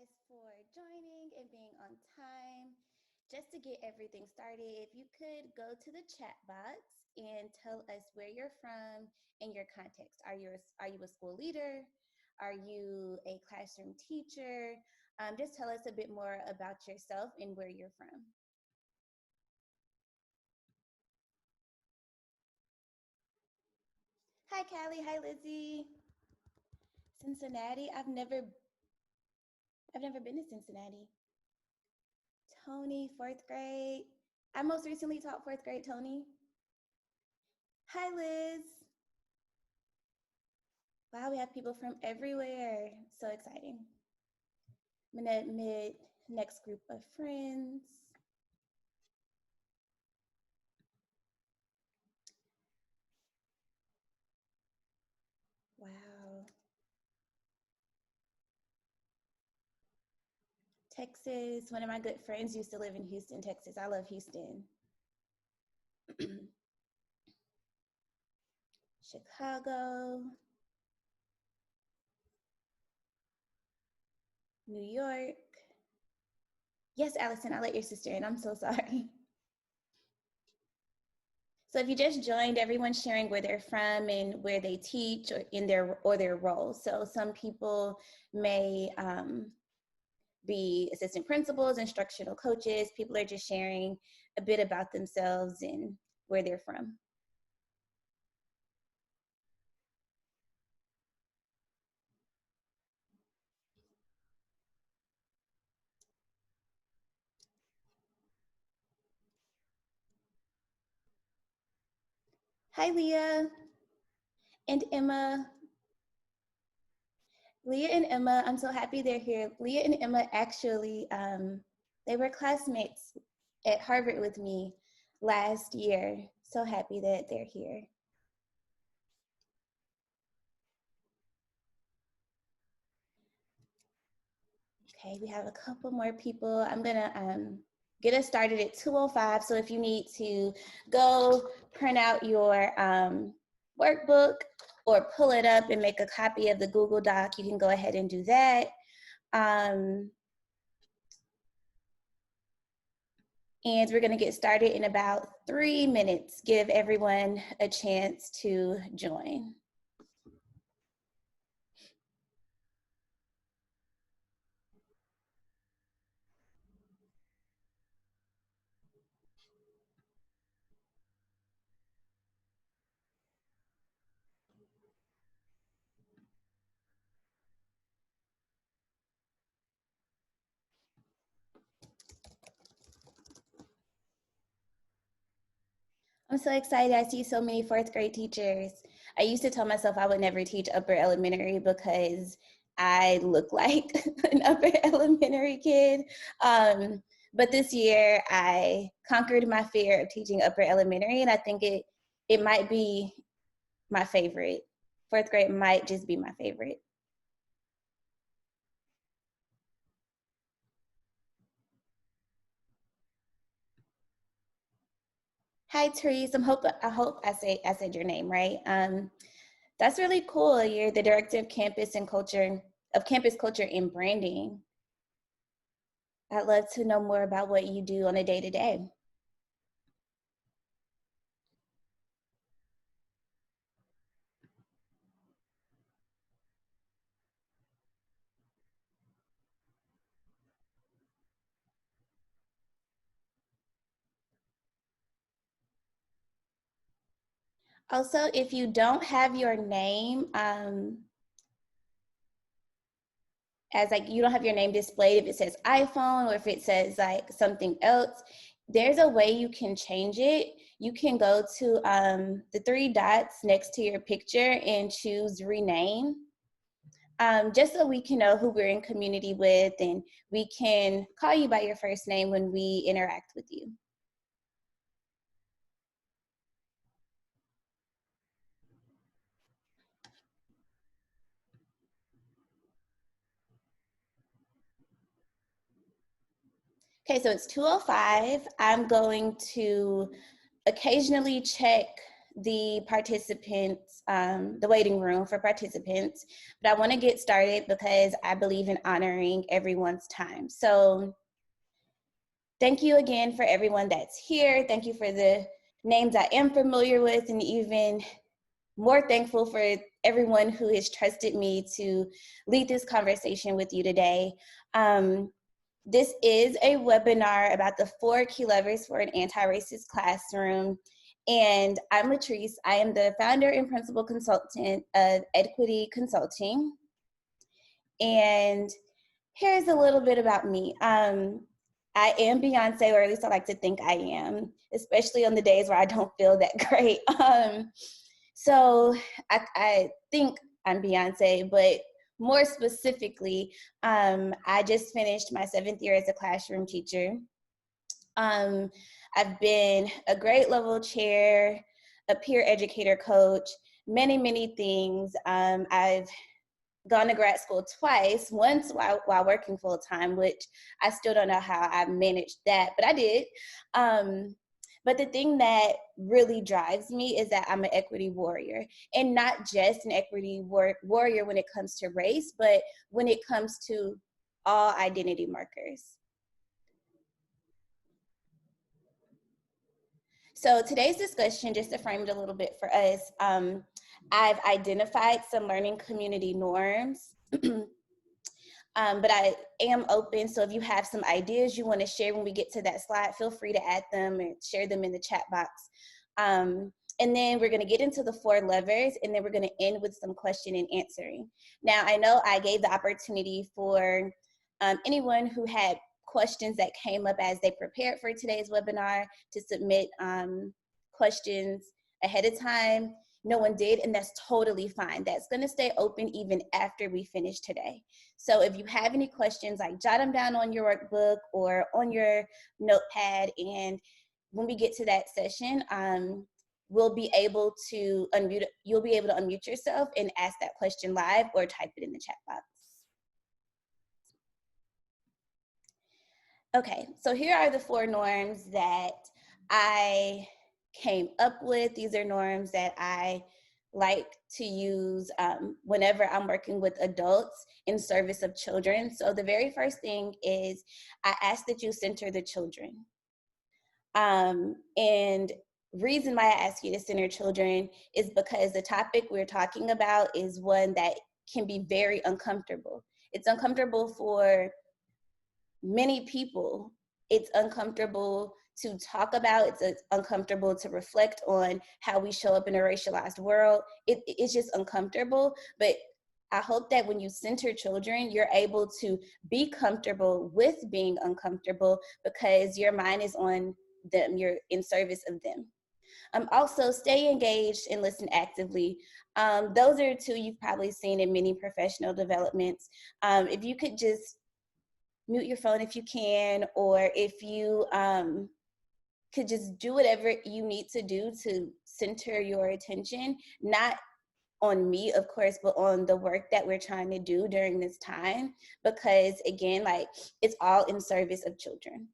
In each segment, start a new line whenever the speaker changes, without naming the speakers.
guys for joining and being on time. Just to get everything started, if you could go to the chat box and tell us where you're from and your context. Are you a school leader? Are you a classroom teacher? Just tell us a bit more about yourself and where you're from. Hi, Callie. Hi, Lizzie. Cincinnati. I've never been to Cincinnati. Tony, 4th grade. I most recently taught 4th grade, Tony. Hi, Liz. Wow, we have people from everywhere. So exciting. I'm gonna admit next group of friends. Wow. Texas, one of my good friends used to live in Houston, Texas. I love Houston. Chicago. New York. Yes, Allison, I let your sister in. I'm so sorry. So if you just joined, everyone's sharing where they're from and where they teach or in their roles. So some people may be assistant principals, instructional coaches. People are just sharing a bit about themselves and where they're from. Hi, Leah and Emma. Leah and Emma, I'm so happy they're here. Leah and Emma actually, they were classmates at Harvard with me last year. So happy that they're here. Okay, we have a couple more people. I'm gonna get us started at 2:05. So if you need to go print out your workbook or pull it up and make a copy of the Google Doc, you can go ahead and do that. And we're gonna get started in about 3 minutes. Give everyone a chance to join. I'm so excited. I see so many 4th grade teachers. I used to tell myself I would never teach upper elementary because I look like an upper elementary kid. But this year I conquered my fear of teaching upper elementary, and I think it might be my favorite. 4th grade might just be my favorite. Hi, Therese. I hope I said your name right. That's really cool. You're the director of campus culture and branding. I'd love to know more about what you do on a day-to-day. Also, if you don't have your name, as like you don't have your name displayed, if it says iPhone or if it says like something else, there's a way you can change it. You can go to the 3 dots next to your picture and choose rename. Just so we can know who we're in community with and we can call you by your first name when we interact with you. Okay, so it's 2:05. I'm going to occasionally check the participants, the waiting room for participants, but I want to get started because I believe in honoring everyone's time. So thank you again for everyone that's here. Thank you for the names I am familiar with, and even more thankful for everyone who has trusted me to lead this conversation with you today. This is a webinar about the 4 key levers for an anti-racist classroom. And I'm LaTrice. I am the founder and principal consultant of EDquity Consulting. And here's a little bit about me. I am Beyonce, or at least I like to think I am, especially on the days where I don't feel that great. So I think I'm Beyonce, but more specifically, I just finished my 7th year as a classroom teacher. I've been a grade level chair, a peer educator coach, many, many things. I've gone to grad school twice, once while working full time, which I still don't know how I managed that, but I did. But the thing that really drives me is that I'm an equity warrior, and not just an equity warrior when it comes to race, but when it comes to all identity markers. So today's discussion, just to frame it a little bit for us, I've identified some learning community norms, but I am open. So if you have some ideas you want to share when we get to that slide, feel free to add them and share them in the chat box. And then we're going to get into the 4 levers, and then we're going to end with some question and answering. Now, I know I gave the opportunity for anyone who had questions that came up as they prepared for today's webinar to submit questions ahead of time. No one did, and that's totally fine. That's going to stay open even after we finish today. So if you have any questions, like jot them down on your workbook or on your notepad, and when we get to that session, we'll be able to unmute, you'll be able to unmute yourself and ask that question live or type it in the chat box. Okay, so here are the 4 norms that I came up with. These are norms that I like to use whenever I'm working with adults in service of children. So the very first thing is I ask that you center the children. And reason why I ask you to center children is because the topic we're talking about is one that can be very uncomfortable. It's uncomfortable for many people. It's uncomfortable to talk about. It's uncomfortable to reflect on how we show up in a racialized world. It's just uncomfortable. But I hope that when you center children, you're able to be comfortable with being uncomfortable because your mind is on them. You're in service of them. Also, stay engaged and listen actively. Those are 2 you've probably seen in many professional developments. If you could just mute your phone if you can, or if you could just do whatever you need to do to center your attention, not on me, of course, but on the work that we're trying to do during this time, because again, like, it's all in service of children.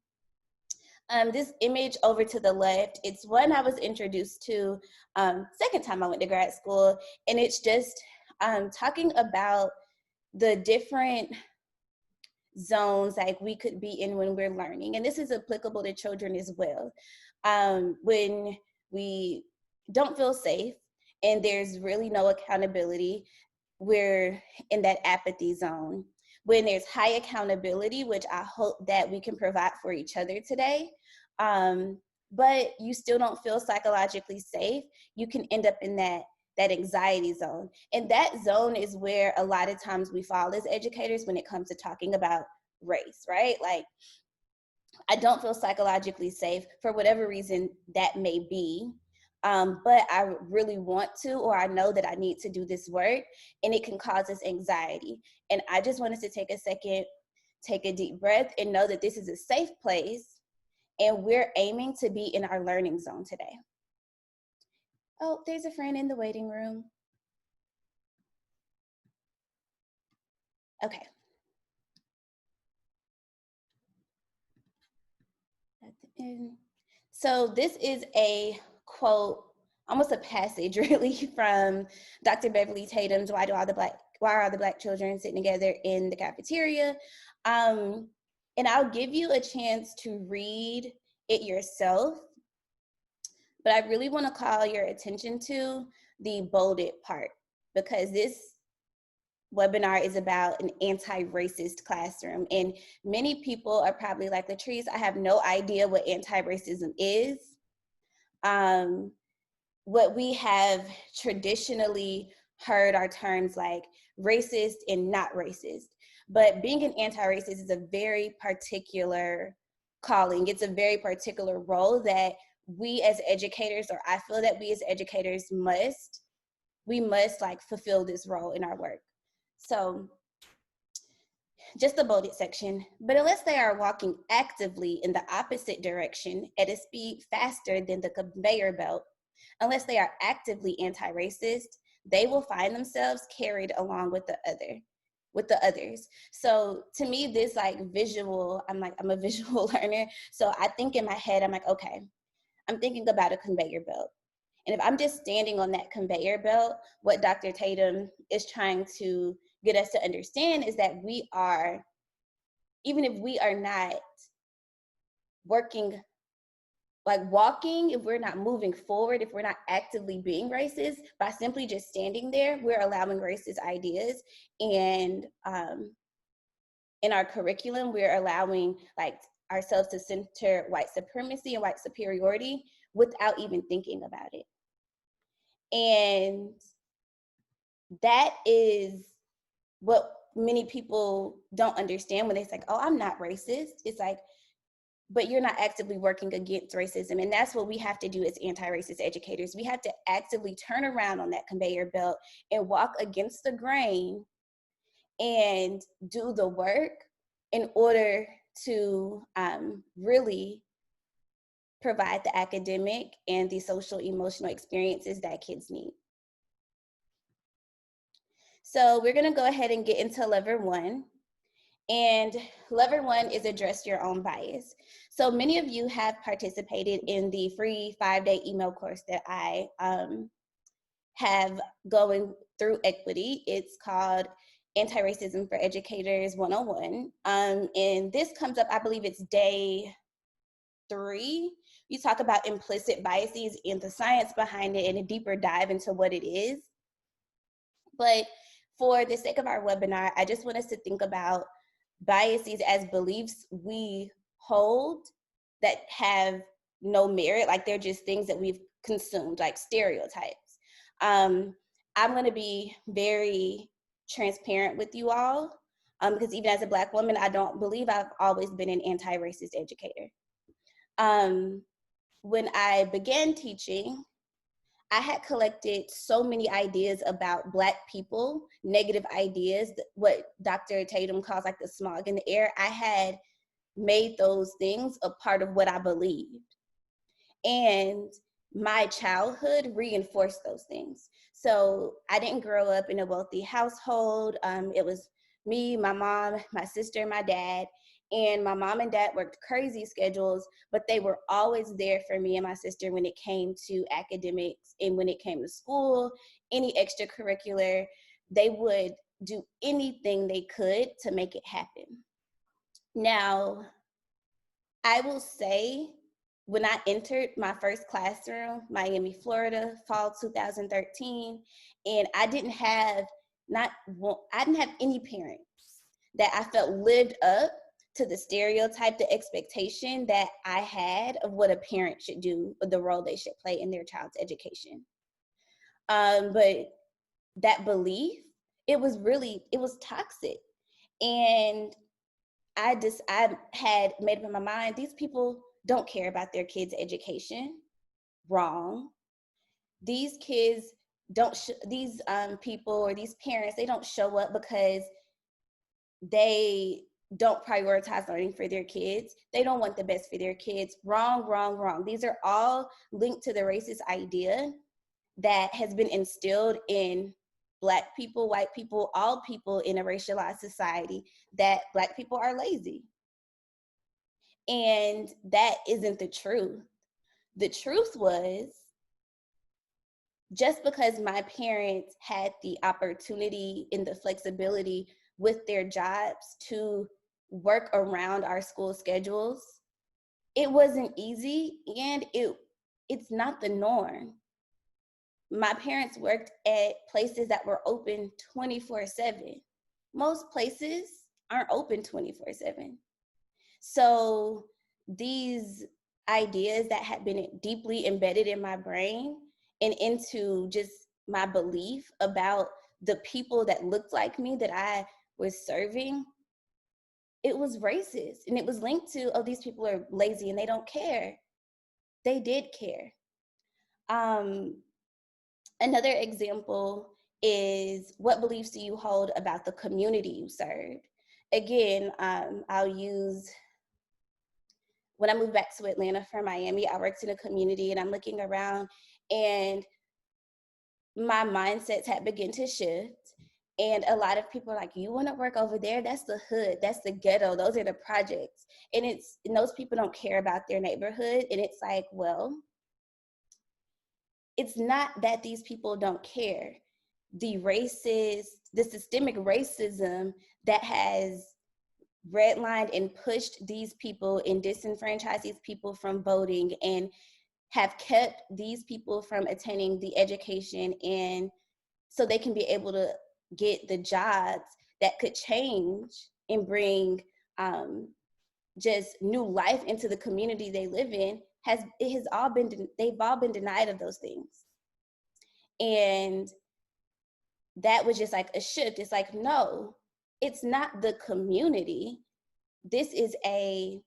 This image over to the left, it's one I was introduced to second time I went to grad school, and it's just talking about the different zones like we could be in when we're learning. And this is applicable to children as well. When we don't feel safe and there's really no accountability, we're in that apathy zone. When there's high accountability, which I hope that we can provide for each other today, but you still don't feel psychologically safe, you can end up in that anxiety zone. And that zone is where a lot of times we fall as educators when it comes to talking about race, right? Like, I don't feel psychologically safe for whatever reason that may be, but I really want to, or I know that I need to do this work, and it can cause us anxiety. And I just want us to take a second, take a deep breath, and know that this is a safe place, and we're aiming to be in our learning zone today. Oh, there's a friend in the waiting room. Okay. So this is a quote almost a passage really from Dr. Beverly Tatum's Why Are All the Black Children Sitting Together in the Cafeteria? And I'll give you a chance to read it yourself, but I really want to call your attention to the bolded part, because this webinar is about an anti-racist classroom. And many people are probably like, LaTrice, I have no idea what anti-racism is. What we have traditionally heard are terms like racist and not racist. But being an anti-racist is a very particular calling. It's a very particular role that we as educators, or I feel that we as educators must like fulfill this role in our work. So just the bolded section, but unless they are walking actively in the opposite direction at a speed faster than the conveyor belt, unless they are actively anti-racist, they will find themselves carried along with the others. So to me, this like visual, I'm a visual learner. So I think in my head, I'm like, okay, I'm thinking about a conveyor belt. And if I'm just standing on that conveyor belt, what Dr. Tatum is trying to get us to understand is that we are, even if we are not working, like walking, if we're not moving forward, if we're not actively being racist, by simply just standing there, we're allowing racist ideas. And in our curriculum, we're allowing like ourselves to center white supremacy and white superiority without even thinking about it. And that is what many people don't understand when they say, oh, I'm not racist. It's like, but you're not actively working against racism. And that's what we have to do as anti-racist educators. We have to actively turn around on that conveyor belt and walk against the grain and do the work in order to really provide the academic and the social emotional experiences that kids need. So we're gonna go ahead and get into lever 1. And lever 1 is address your own bias. So many of you have participated in the free 5-day email course that I have going through EDquity. It's called Anti-Racism for Educators 101. And this comes up, I believe it's day 3. You talk about implicit biases and the science behind it and a deeper dive into what it is. But for the sake of our webinar, I just want us to think about biases as beliefs we hold that have no merit, like they're just things that we've consumed, like stereotypes. I'm going to be very transparent with you all, because even as a Black woman, I don't believe I've always been an anti-racist educator. When I began teaching, I had collected so many ideas about Black people, negative ideas, what Dr. Tatum calls like the smog in the air. I had made those things a part of what I believed. And my childhood reinforced those things. So I didn't grow up in a wealthy household. It was me, my mom, my sister, my dad. And my mom and dad worked crazy schedules, but they were always there for me and my sister when it came to academics and when it came to school, any extracurricular. They would do anything they could to make it happen. Now, I will say, when I entered my first classroom, Miami, Florida, fall 2013, and I didn't have any parents that I felt lived up to the stereotype, the expectation that I had of what a parent should do, or the role they should play in their child's education. But that belief, it was toxic. And I had made up in my mind, these people don't care about their kids' education. Wrong. These kids these people or these parents, they don't show up because they don't prioritize learning for their kids. They don't want the best for their kids. Wrong, wrong, wrong. These are all linked to the racist idea that has been instilled in Black people, white people, all people in a racialized society, that Black people are lazy. And that isn't the truth. The truth was just because my parents had the opportunity and the flexibility with their jobs to work around our school schedules, it wasn't easy, and it's not the norm. My parents worked at places that were open 24/7. Most places aren't open 24/7. So these ideas that had been deeply embedded in my brain and into just my belief about the people that looked like me that I was serving, it was racist. And it was linked to, oh, these people are lazy and they don't care. They did care. Another example is, what beliefs do you hold about the community you serve? Again, I'll use, when I moved back to Atlanta from Miami, I worked in a community and I'm looking around and my mindsets had begun to shift. And a lot of people are like, you want to work over there? That's the hood. That's the ghetto. Those are the projects. And those people don't care about their neighborhood. And it's like, well, it's not that these people don't care. The systemic racism that has redlined and pushed these people and disenfranchised these people from voting and have kept these people from attaining the education and so they can be able to get the jobs that could change and bring just new life into the community they live in, they've all been denied of those things. And that was just like a shift. It's like, no, it's not the community. This is how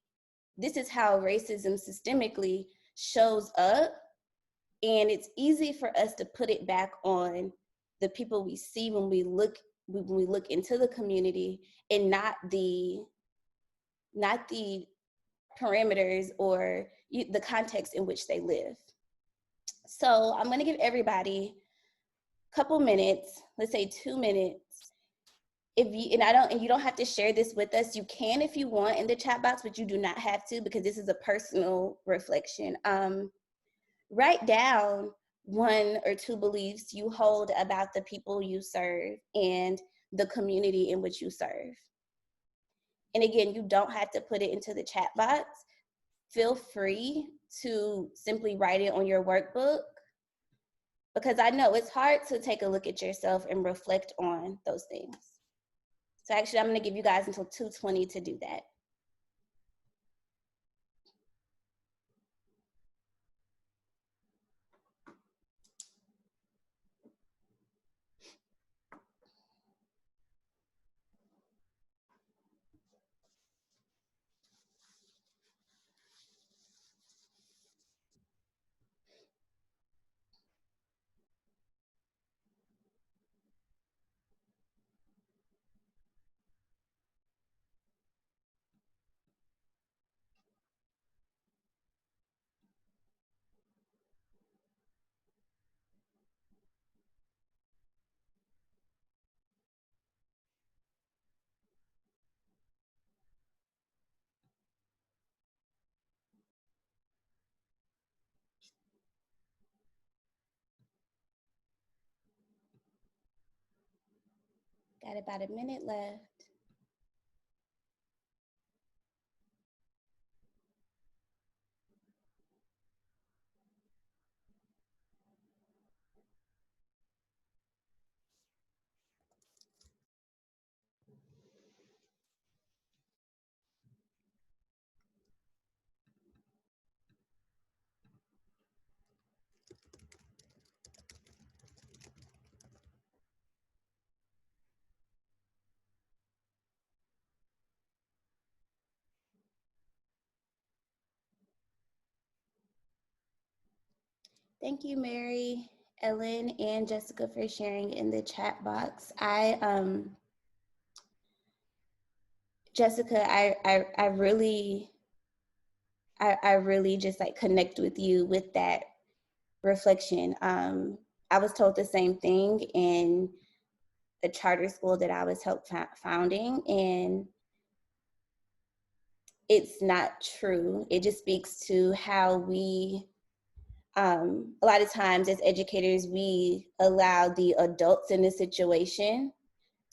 racism systemically shows up. And it's easy for us to put it back on the people we see when we look into the community, and not the parameters or the context in which they live. So I'm going to give everybody a couple minutes, let's say 2 minutes. You don't have to share this with us. You can if you want in the chat box, but you do not have to, because this is a personal reflection. Write down 1 or 2 beliefs you hold about the people you serve and the community in which you serve. And again, you don't have to put it into the chat box. Feel free to simply write it on your workbook, because I know it's hard to take a look at yourself and reflect on those things. So actually, I'm going to give you guys until 2:20 to do that. Got about a minute left. Thank you, Mary, Ellen, and Jessica for sharing in the chat box. Jessica, I really just like connect with you with that reflection. I was told the same thing in a charter school that I was founding, and it's not true. It just speaks to how we A lot of times as educators, we allow the adults in the situation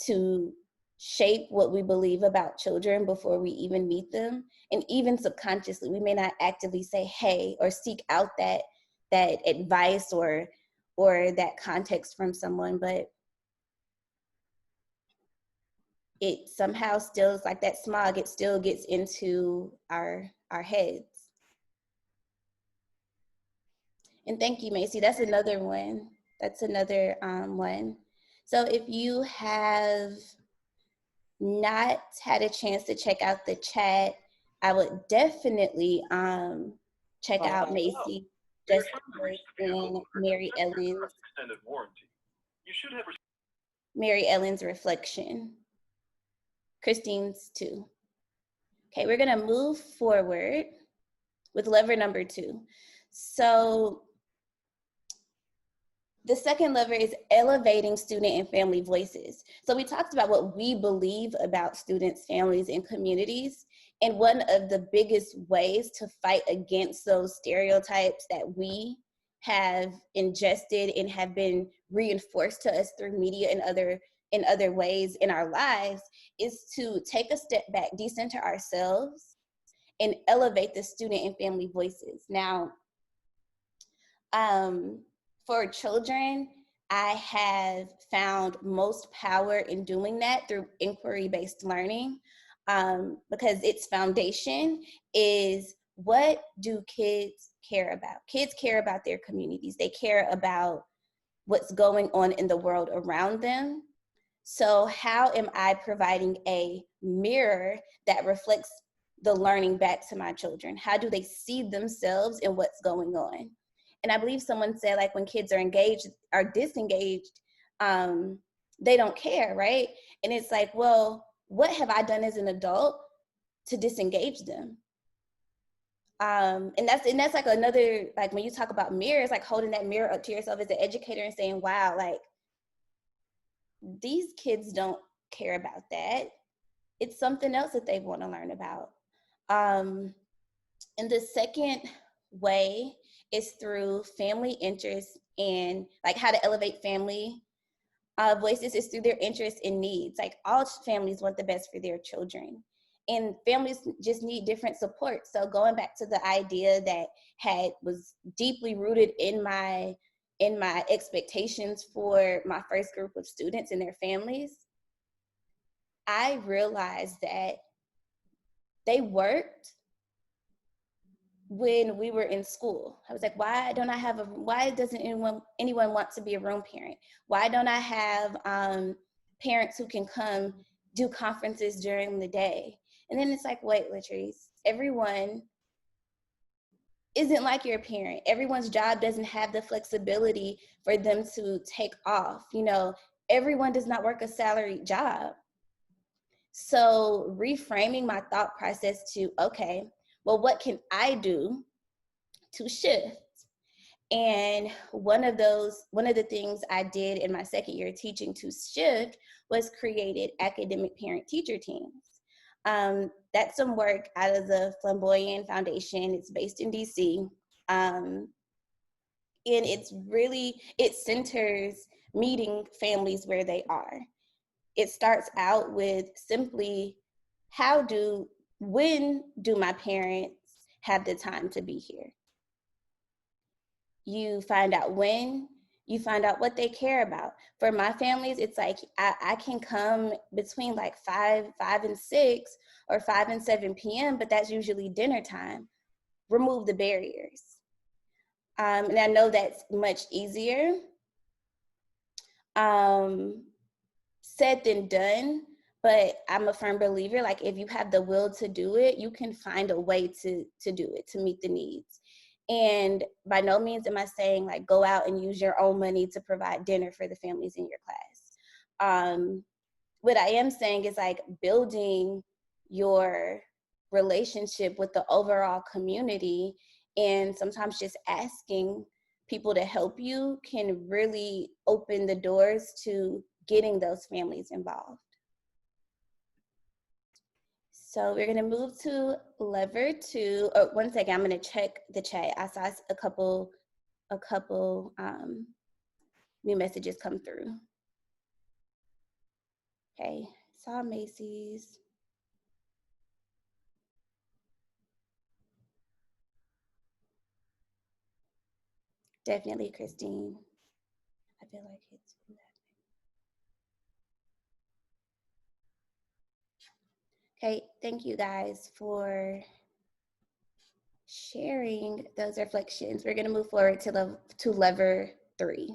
to shape what we believe about children before we even meet them. And even subconsciously, we may not actively say, hey, or seek out that advice or that context from someone, but it somehow still is like that smog, it still gets into our heads. And thank you, Macy. That's another one. That's another one. So if you have not had a chance to check out the chat, I would definitely check out Macy just in Mary Ellen's reflection. Christine's too. Okay, we're gonna move forward with lever number 2. So the second lever is elevating student and family voices. So we talked about what we believe about students, families, and communities. And one of the biggest ways to fight against those stereotypes that we have ingested and have been reinforced to us through media and other ways in our lives is to take a step back, decenter ourselves, and elevate the student and family voices. Now, for children, I have found most power in doing that through inquiry-based learning, because its foundation is, what do kids care about? Kids care about their communities. They care about what's going on in the world around them. So how am I providing a mirror that reflects the learning back to my children? How do they see themselves in what's going on? And I believe someone said, like, when kids are engaged or disengaged, they don't care, right? And it's like, well, what have I done as an adult to disengage them? And that's like another, like when you talk about mirrors, like holding that mirror up to yourself as an educator and saying, wow, like, these kids don't care about that. It's something else that they want to learn about. And the second way is through family interest, and like how to elevate family voices is through their interest and needs. Like, all families want the best for their children, and families just need different support. So going back to the idea that was deeply rooted in my expectations for my first group of students and their families, I realized that they worked when we were in school. I was like, why doesn't anyone want to be a room parent? Why don't I have parents who can come do conferences during the day? And then it's like, wait, LaTrice, everyone isn't like your parent. Everyone's job doesn't have the flexibility for them to take off. You know, everyone does not work a salaried job. So reframing my thought process to, okay, well, what can I do to shift? And one of the things I did in my second year teaching to shift was created academic parent-teacher teams. That's some work out of the Flamboyant Foundation. It's based in DC. And it centers meeting families where they are. It starts out with simply, when do my parents have the time to be here? You find out when, you find out what they care about. For my families, it's like, I can come between like 5 and 6 or 5 and 7 p.m., but that's usually dinner time. Remove the barriers. And I know that's much easier said than done, but I'm a firm believer, like, if you have the will to do it, you can find a way to do it, to meet the needs. And by no means am I saying, like, go out and use your own money to provide dinner for the families in your class. What I am saying is, like, building your relationship with the overall community, and sometimes just asking people to help you can really open the doors to getting those families involved. So we're gonna move to lever 2. Oh, one second, I'm gonna check the chat. I saw a couple a couple new messages come through. Okay, saw Macy's. Definitely, Christine. I feel like it's been that. Okay, thank you guys for sharing those reflections. We're gonna move forward to lever 3.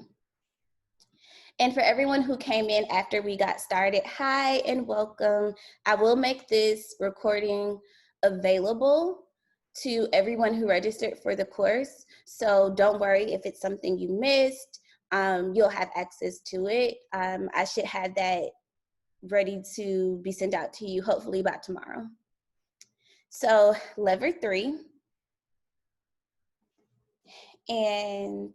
And for everyone who came in after we got started, hi and welcome. I will make this recording available to everyone who registered for the course. So don't worry if it's something you missed, you'll have access to it. I should have that ready to be sent out to you hopefully by tomorrow. So lever 3, and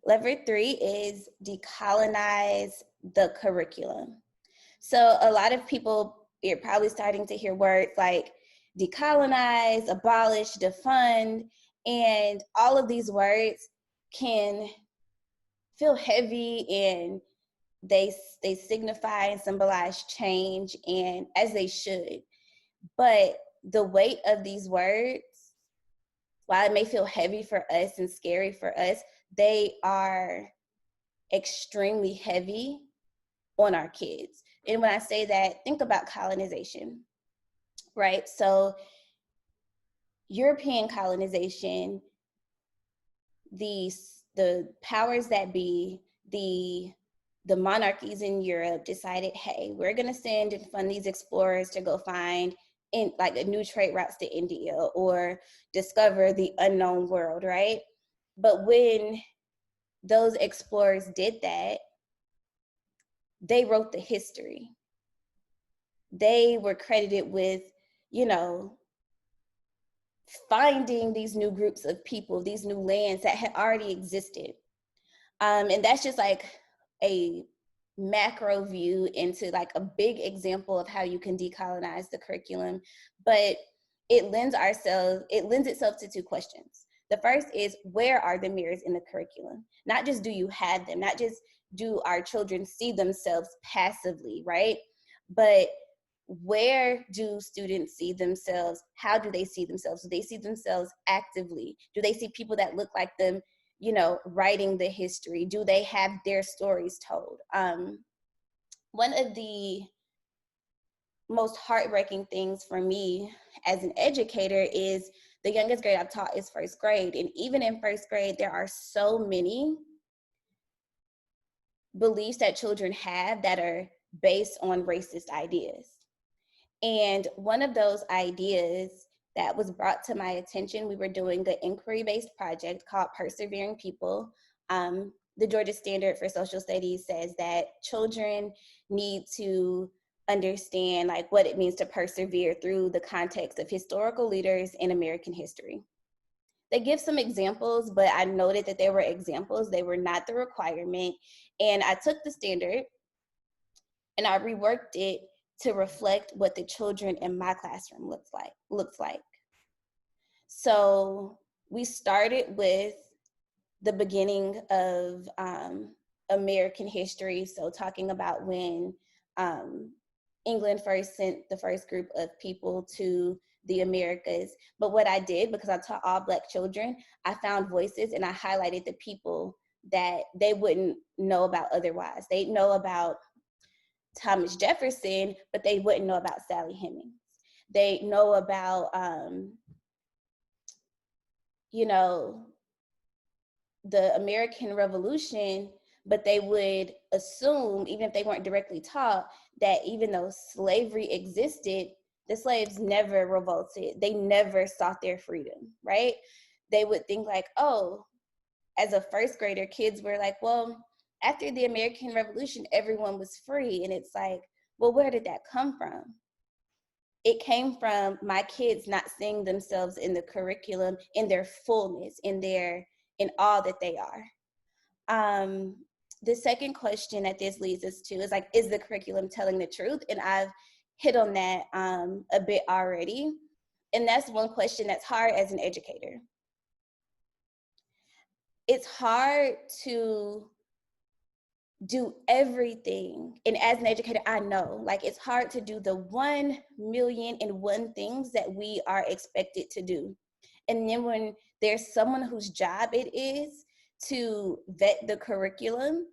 lever 3 is decolonize the curriculum. So a lot of people, you're probably starting to hear words like decolonize, abolish, defund, and all of these words can feel heavy, and they signify and symbolize change, and as they should. But the weight of these words, while it may feel heavy for us and scary for us, they are extremely heavy on our kids. And when I say that, think about colonization, right? So European colonization, the powers that be, the monarchies in Europe decided, hey, we're gonna send and fund these explorers to go find in like a new trade routes to India or discover the unknown world, right? But when those explorers did that, they wrote the history. They were credited with, you know, finding these new groups of people, these new lands that had already existed. And that's just like a macro view into like a big example of how you can decolonize the curriculum. But it lends itself to 2 questions. The first is, where are the mirrors in the curriculum? Not just do you have them, not just do our children see themselves passively, right? But where do students see themselves? How do they see themselves? Do they see themselves actively? Do they see people that look like them, you know, writing the history? Do they have their stories told? One of the most heartbreaking things for me as an educator is the youngest grade I've taught is 1st grade. And even in 1st grade, there are so many beliefs that children have that are based on racist ideas. And one of those ideas that was brought to my attention, we were doing an inquiry-based project called Persevering People. The Georgia Standard for Social Studies says that children need to understand like what it means to persevere through the context of historical leaders in American history. They give some examples, but I noted that there were examples, they were not the requirement. And I took the standard and I reworked it to reflect what the children in my classroom looks like. So we started with the beginning of American history. So talking about when England first sent the first group of people to the Americas. But what I did, because I taught all Black children, I found voices and I highlighted the people that they wouldn't know about otherwise. They'd know about Thomas Jefferson, but they wouldn't know about Sally Hemings. They know about, you know, the American Revolution, but they would assume, even if they weren't directly taught, that even though slavery existed, the slaves never revolted. They never sought their freedom, right? They would think like, oh, as a 1st grader, kids were like, well, after the American Revolution, everyone was free. And it's like, well, where did that come from? It came from my kids not seeing themselves in the curriculum, in their fullness, in all that they are. The second question that this leads us to is like, is the curriculum telling the truth? And I've hit on that a bit already. And that's one question that's hard as an educator. It's hard to do everything. And as an educator, I know, like, it's hard to do the 1,000,001 things that we are expected to do. And then when there's someone whose job it is to vet the curriculum,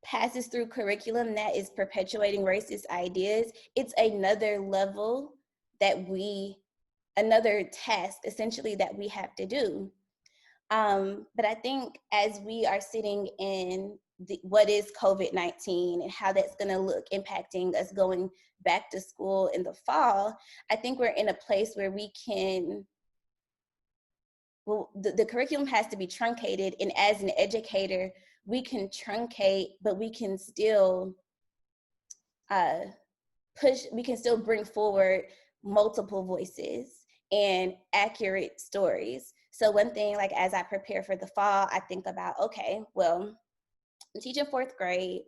passes through curriculum that is perpetuating racist ideas, it's another level that another task essentially that we have to do. But I think as we are sitting in what is COVID-19 and how that's going to look impacting us going back to school in the fall, I think we're in a place where we can, well, the curriculum has to be truncated. And as an educator, we can truncate, but we can still we can still bring forward multiple voices and accurate stories. So one thing, like, as I prepare for the fall, I think about, okay, well, I'm teaching fourth grade.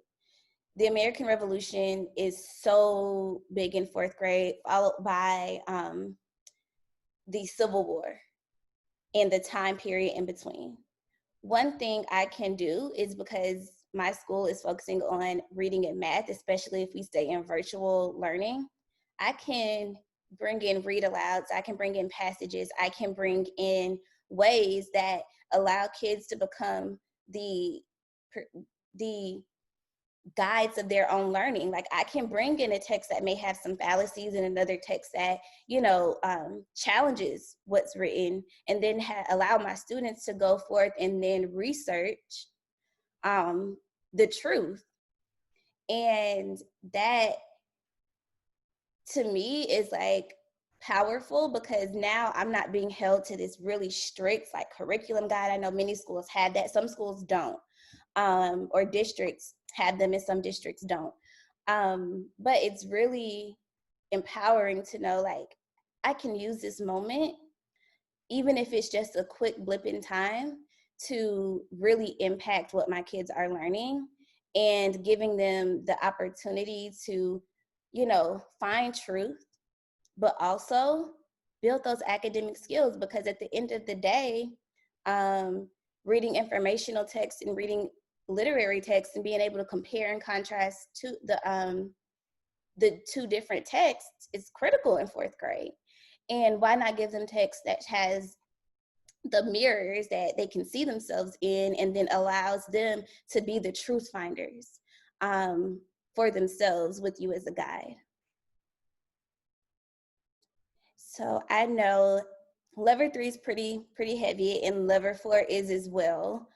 The American Revolution is so big in fourth grade, followed by the Civil War and the time period in between. One thing I can do is, because my school is focusing on reading and math, especially if we stay in virtual learning, I can bring in read alouds, I can bring in passages, I can bring in ways that allow kids to become the guides of their own learning. Like, I can bring in a text that may have some fallacies and another text that, challenges what's written, and then allow my students to go forth and then research the truth. And that, to me, is like powerful, because now I'm not being held to this really strict like curriculum guide. I know many schools have that, some schools don't, or districts have them and some districts don't. But it's really empowering to know, like, I can use this moment, even if it's just a quick blip in time, to really impact what my kids are learning, and giving them the opportunity to, find truth, but also build those academic skills. Because at the end of the day, reading informational text and reading literary text and being able to compare and contrast to the two different texts is critical in fourth grade. And why not give them text that has the mirrors that they can see themselves in, and then allows them to be the truth finders for themselves with you as a guide. So I know lever 3 is pretty heavy, and lever 4 is as well.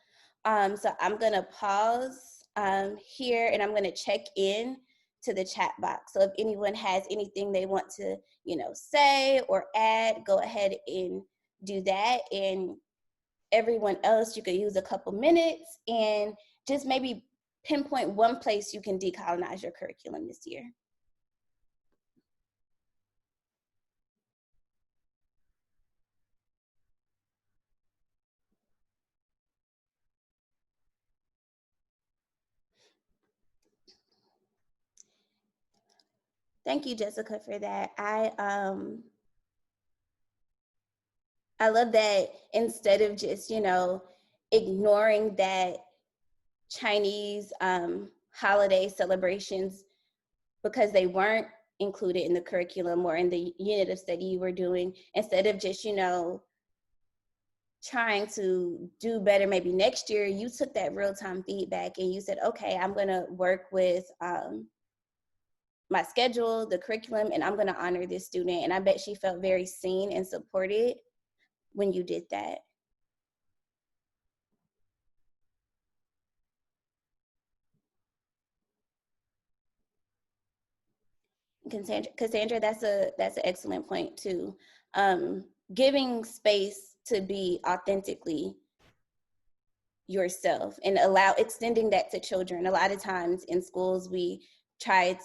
So I'm gonna pause here, and I'm gonna check in to the chat box. So if anyone has anything they want to, say or add, go ahead and do that. And everyone else, you could use a couple minutes and just maybe pinpoint one place you can decolonize your curriculum this year. Thank you, Jessica, for that. I love that instead of just, ignoring that Chinese holiday celebrations because they weren't included in the curriculum or in the unit of study you were doing, instead of just, trying to do better maybe next year, you took that real-time feedback and you said, okay, I'm gonna work with my schedule, the curriculum, and I'm gonna honor this student. And I bet she felt very seen and supported when you did that. Cassandra, that's an excellent point too. Giving space to be authentically yourself and extending that to children. A lot of times in schools, we try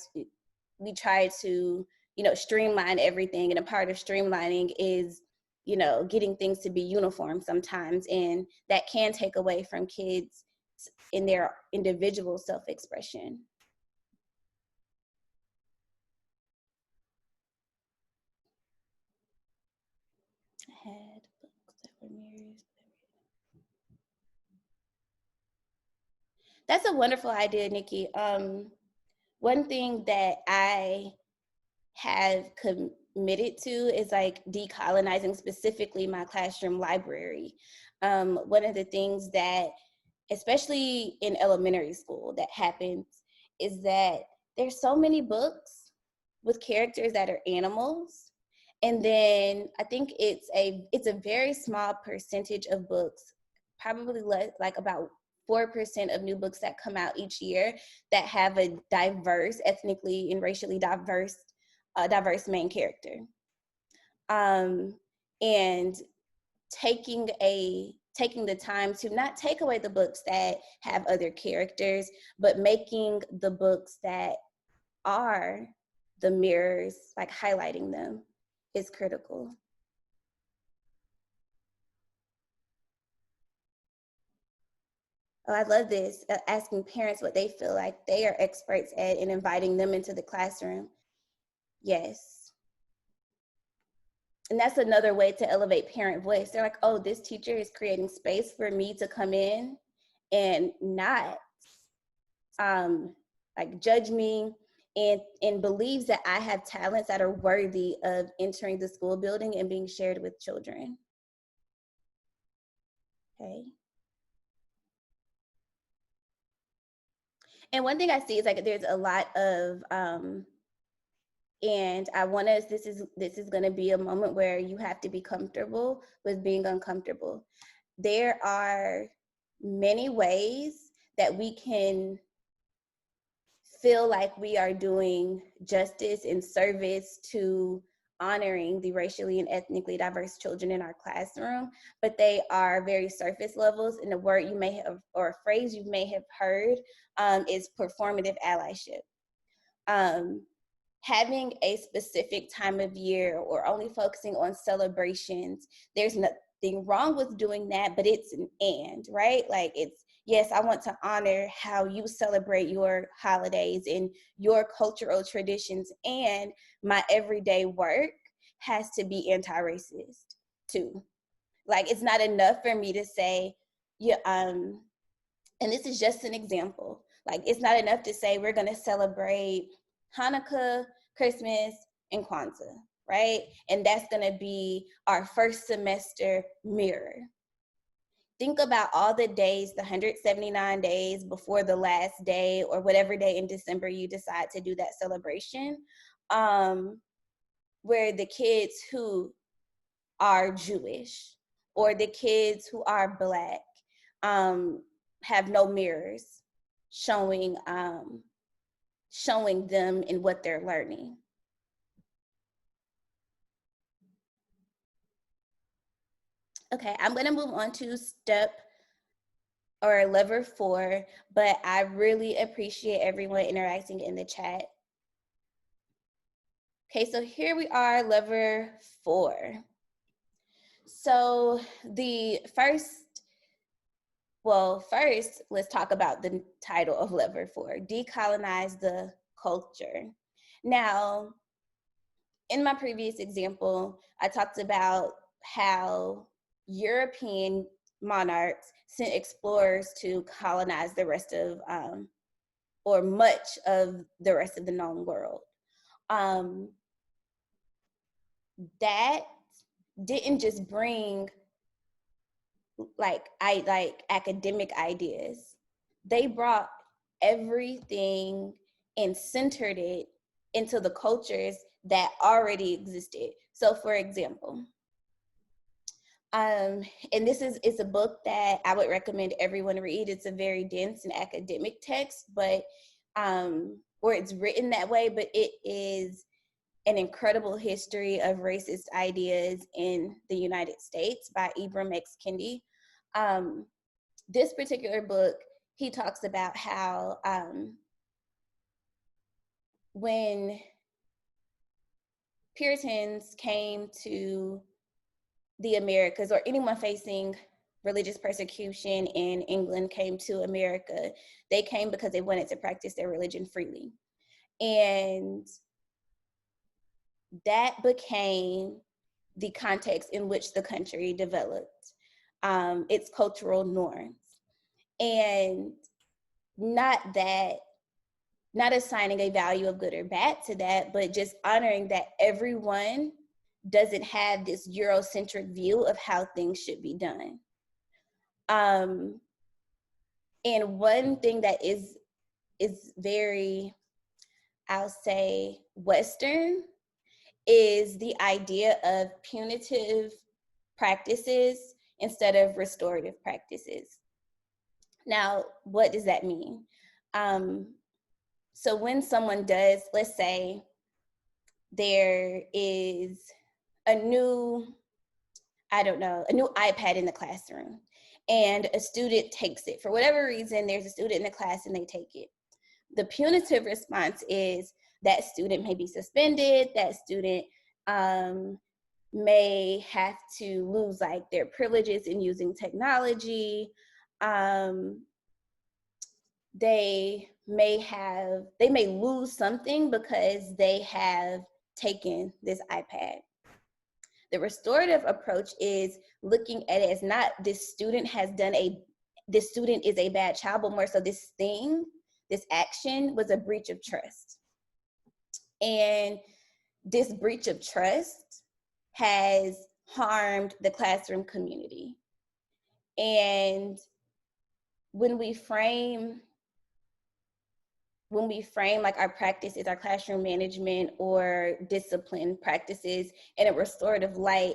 to streamline everything, and a part of streamlining is getting things to be uniform sometimes, and that can take away from kids in their individual self-expression. That's a wonderful idea, Nikki. One thing that I have committed to is like decolonizing specifically my classroom library. One of the things that, especially in elementary school, that happens is that there's so many books with characters that are animals. And then I think it's a very small percentage of books, probably less, like about 4% of new books that come out each year that have a diverse, ethnically and racially diverse main character. And taking the time to not take away the books that have other characters, but making the books that are the mirrors, like highlighting them, is critical. Oh, I love this, asking parents what they feel like they are experts at and inviting them into the classroom. Yes. And that's another way to elevate parent voice. They're like, oh, this teacher is creating space for me to come in and not like judge me, and believes that I have talents that are worthy of entering the school building and being shared with children. Okay. And one thing I see is like there's a lot of and I want us, this is going to be a moment where you have to be comfortable with being uncomfortable. There are many ways that we can feel like we are doing justice and service to honoring the racially and ethnically diverse children in our classroom, but they are very surface levels. And the word you may have, or a phrase you may have heard, is performative allyship. Having a specific time of year or only focusing on celebrations, there's nothing wrong with doing that, but it's an and, right? Like it's, yes, I want to honor how you celebrate your holidays and your cultural traditions, and my everyday work has to be anti-racist too. Like it's not enough for me to say, yeah, and this is just an example. Like it's not enough to say we're gonna celebrate Hanukkah, Christmas, and Kwanzaa, right? And that's gonna be our first semester mirror. Think about all the days, the 179 days before the last day or whatever day in December you decide to do that celebration, where the kids who are Jewish or the kids who are Black have no mirrors showing them in what they're learning. Okay, I'm gonna move on to lever 4, but I really appreciate everyone interacting in the chat. Okay, so here we are, lever 4. So first, let's talk about the title of lever 4, Decolonize the Culture. Now, in my previous example, I talked about how European monarchs sent explorers to colonize the rest of, or much of the rest of the known world. That didn't just bring like academic ideas. They brought everything and centered it into the cultures that already existed. So for example, and this is a book that I would recommend everyone read. It's a very dense and academic text, but or it's written that way, but it is an incredible history of racist ideas in the United States by Ibram X. Kendi. This particular book, he talks about how when Puritans came to the Americas, or anyone facing religious persecution in England came to America, they came because they wanted to practice their religion freely. And that became the context in which the country developed its cultural norms. And not assigning a value of good or bad to that, but just honoring that everyone doesn't have this Eurocentric view of how things should be done. And one thing that is very, I'll say, Western, is the idea of punitive practices instead of restorative practices. Now, what does that mean? So when someone does, let's say there is a new iPad in the classroom, and a student takes it. For whatever reason, there's a student in the class and they take it. The punitive response is that student may be suspended, that student may have to lose like their privileges in using technology. They may lose something because they have taken this iPad. The restorative approach is looking at it as not this student is a bad child, but more so this action was a breach of trust. And this breach of trust has harmed the classroom community. And when we frame like our practices, our classroom management or discipline practices in a restorative light,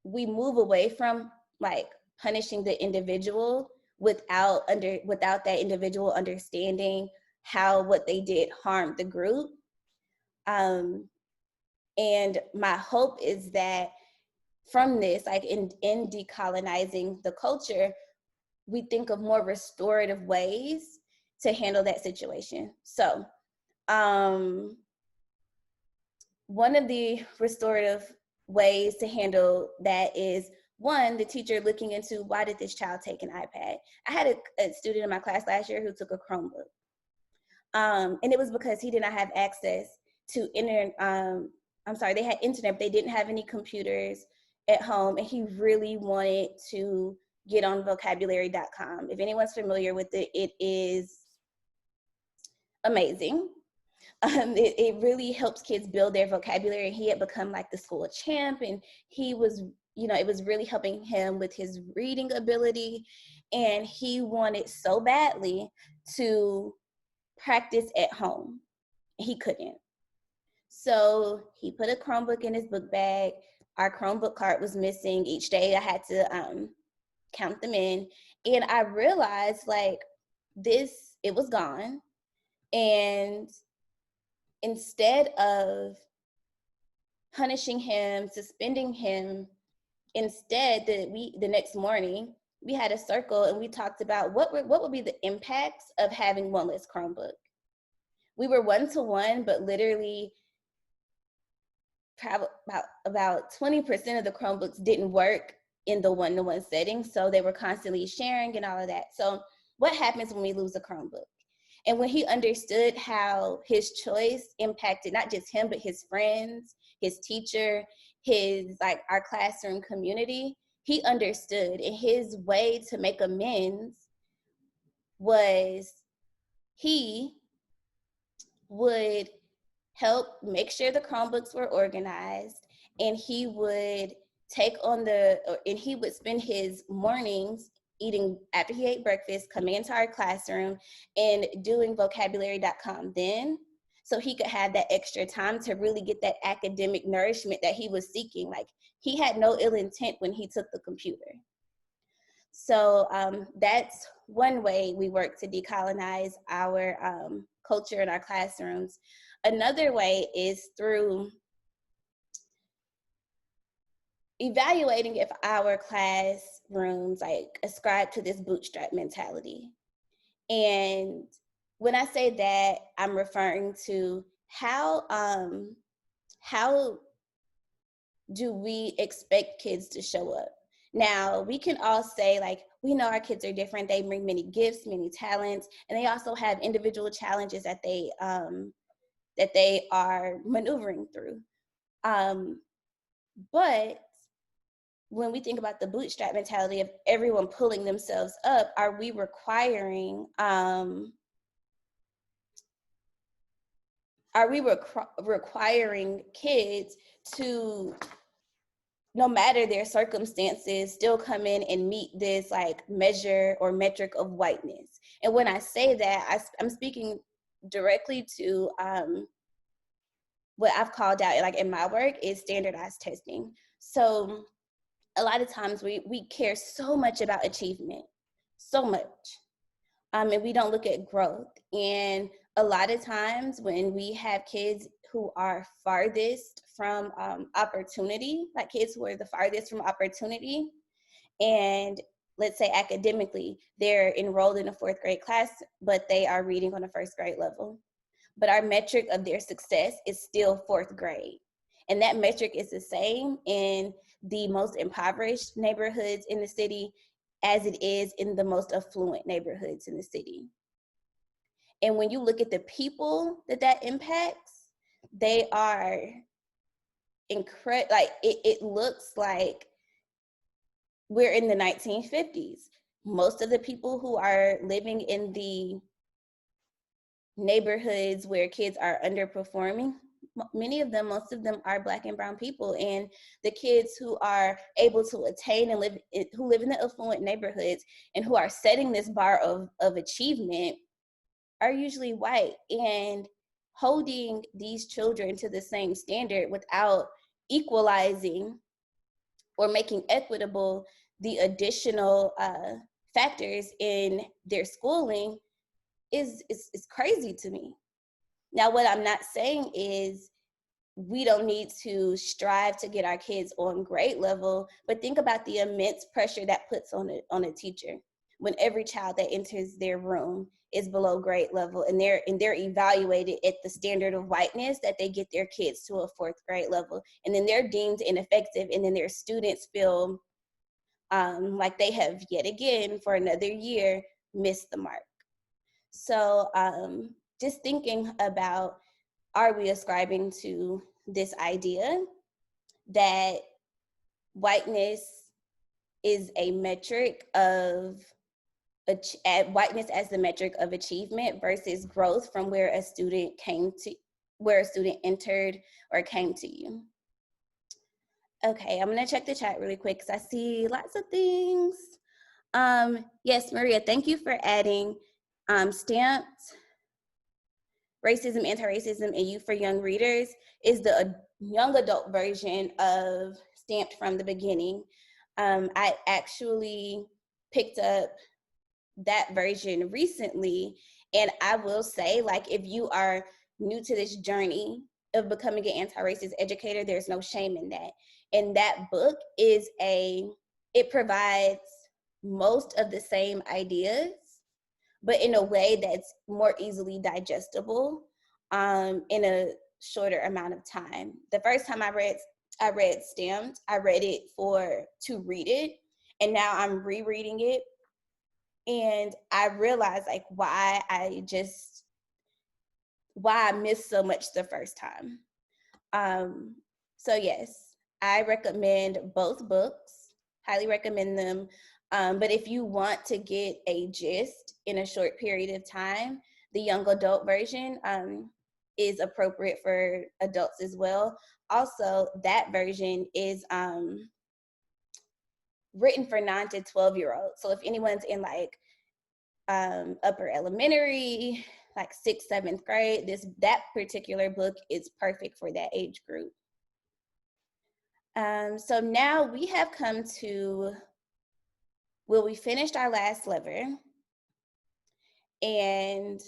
we move away from like punishing the individual without that individual understanding how what they did harmed the group. And my hope is that from this, like in decolonizing the culture, we think of more restorative ways to handle that situation. So one of the restorative ways to handle that is, one, the teacher looking into why did this child take an iPad? I had a student in my class last year who took a Chromebook. And it was because he did not have access to they had internet, but they didn't have any computers at home, and he really wanted to get on vocabulary.com. If anyone's familiar with it, it is amazing. It really helps kids build their vocabulary. He had become like the school champ, and he was, it was really helping him with his reading ability. And he wanted so badly to practice at home. He couldn't. So he put a Chromebook in his book bag. Our Chromebook cart was missing. Each day I had to count them in. And I realized like it was gone. And instead of punishing him, suspending him, instead the next morning we had a circle and we talked about what would be the impacts of having one less Chromebook. We were 1-to-1, but literally about 20% of the Chromebooks didn't work in the 1-to-1 setting, so they were constantly sharing and all of that. So what happens when we lose a Chromebook? And when he understood how his choice impacted not just him, but his friends, his teacher, our classroom community, he understood. And his way to make amends was he would help make sure the Chromebooks were organized, and he would he would spend his mornings eating after he ate breakfast, coming into our classroom and doing vocabulary.com then, so he could have that extra time to really get that academic nourishment that he was seeking. Like, he had no ill intent when he took the computer. So that's one way we work to decolonize our culture in our classrooms. Another way is through evaluating if our classrooms ascribe to this bootstrap mentality. And when I say that, I'm referring to how do we expect kids to show up? Now, we can all say, we know our kids are different. They bring many gifts, many talents, and they also have individual challenges that they are maneuvering through. But when we think about the bootstrap mentality of everyone pulling themselves up, are we requiring requiring kids to, no matter their circumstances, still come in and meet this like measure or metric of whiteness? And when I say that, I'm speaking directly to what I've called out, like in my work, is standardized testing. So a lot of times we care so much about achievement, so much, and we don't look at growth. And a lot of times when we have kids who are farthest from opportunity, like kids who are the farthest from opportunity, and let's say academically, they're enrolled in a 4th grade class, but they are reading on a 1st grade level. But our metric of their success is still 4th grade. And that metric is the same in the most impoverished neighborhoods in the city as it is in the most affluent neighborhoods in the city. And when you look at the people that impacts, they are incredible. Like it looks like we're in the 1950s. Most of the people who are living in the neighborhoods where kids are underperforming, most of them are Black and brown people. And the kids who are able to attain and who live in the affluent neighborhoods and who are setting this bar of achievement are usually white. And holding these children to the same standard without equalizing or making equitable the additional factors in their schooling is crazy to me. Now, what I'm not saying is we don't need to strive to get our kids on grade level, but think about the immense pressure that puts on a teacher when every child that enters their room is below grade level, and they're evaluated at the standard of whiteness that they get their kids to a 4th grade level, and then they're deemed ineffective, and then their students feel like they have yet again for another year missed the mark. So just thinking about, are we ascribing to this idea that whiteness is a metric of whiteness as the metric of achievement versus growth from where a student entered or came to you? Okay, I'm gonna check the chat really quick because I see lots of things. Yes, Maria, thank you for adding stamped racism, anti-racism, and youth for young readers is the young adult version of Stamped from the beginning. I actually picked up that version recently, and I will say, like, if you are new to this journey of becoming an anti-racist educator, there's no shame in that. And that book it provides most of the same ideas, but in a way that's more easily digestible in a shorter amount of time. The first time I read Stamped, I read it to read it, and now I'm rereading it, and I realized like why I missed so much the first time. So yes, I recommend both books, highly recommend them. But if you want to get a gist in a short period of time, the young adult version is appropriate for adults as well. Also, that version is written for 9 to 12-year-olds. So if anyone's in like upper elementary, like 6th, 7th grade, that particular book is perfect for that age group. So now we have come to, we finished our last lever, and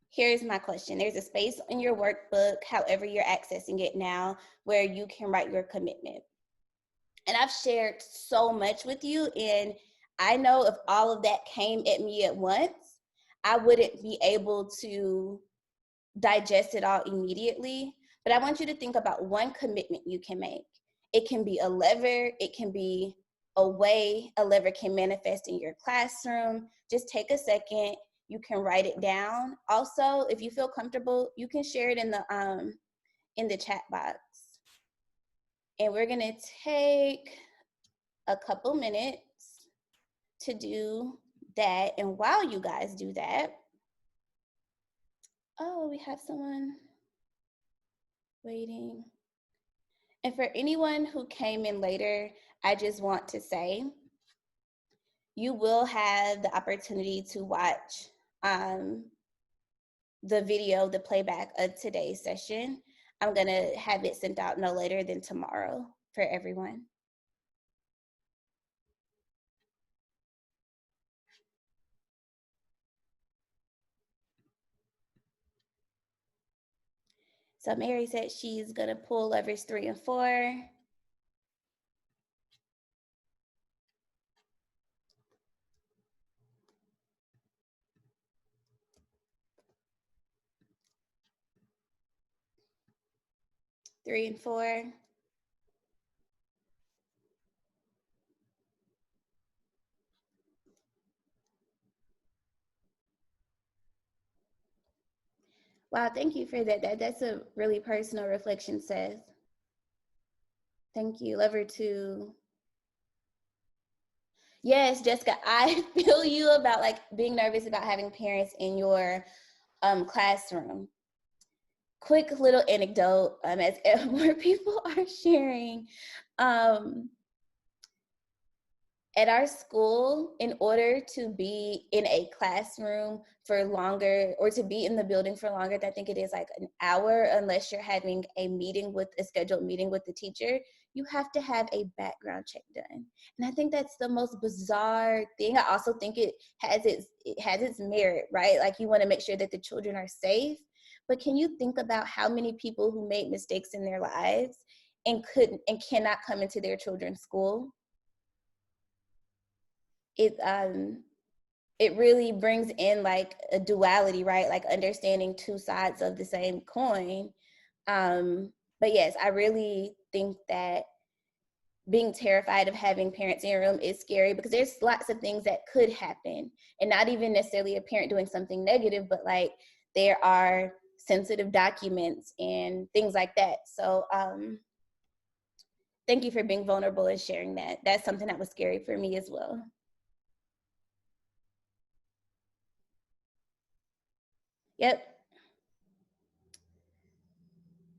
here's my question. There's a space in your workbook, however you're accessing it now, where you can write your commitment. And I've shared so much with you, and I know if all of that came at me at once, I wouldn't be able to digest it all immediately. But I want you to think about one commitment you can make. It can be a lever, it can be a way a lever can manifest in your classroom. Just take a second, you can write it down. Also, if you feel comfortable, you can share it in the chat box. And we're gonna take a couple minutes to do that. And while you guys do that, oh, we have someone waiting. And for anyone who came in later, I just want to say, you will have the opportunity to watch the video, the playback of today's session. I'm gonna have it sent out no later than tomorrow for everyone. So Mary said she's gonna pull levers 3 and 4. Three and 4. Wow, thank you for that. That's a really personal reflection, Seth. Thank you. Lever 2. Yes, Jessica, I feel you about like being nervous about having parents in your classroom. Quick little anecdote, as more people are sharing. At our school, in order to be in a classroom for longer, or to be in the building for longer, I think it is like an hour, unless you're having a scheduled meeting with the teacher, you have to have a background check done. And I think that's the most bizarre thing. I also think it has its merit, right? Like, you want to make sure that the children are safe. But can you think about how many people who made mistakes in their lives and cannot come into their children's school? It really brings in like a duality, right? Like understanding two sides of the same coin. But yes, I really think that being terrified of having parents in your room is scary, because there's lots of things that could happen, and not even necessarily a parent doing something negative, but like there are sensitive documents and things like that. So thank you for being vulnerable and sharing that. That's something that was scary for me as well. Yep.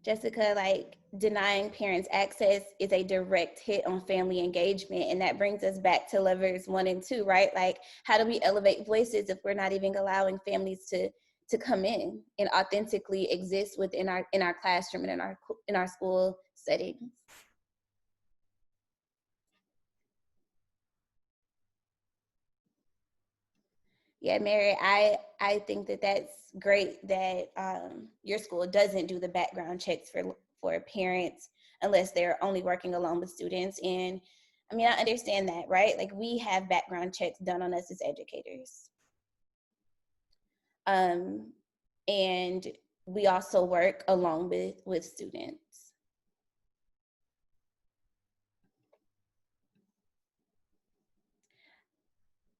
Jessica, like, denying parents access is a direct hit on family engagement. And that brings us back to levers 1 and 2, right? Like, how do we elevate voices if we're not even allowing families to come in and authentically exist within our classroom and in our school settings? Yeah, Mary, I think that that's great that your school doesn't do the background checks for parents unless they're only working along with students. And I mean, I understand that, right? Like, we have background checks done on us as educators. And we also work along with students.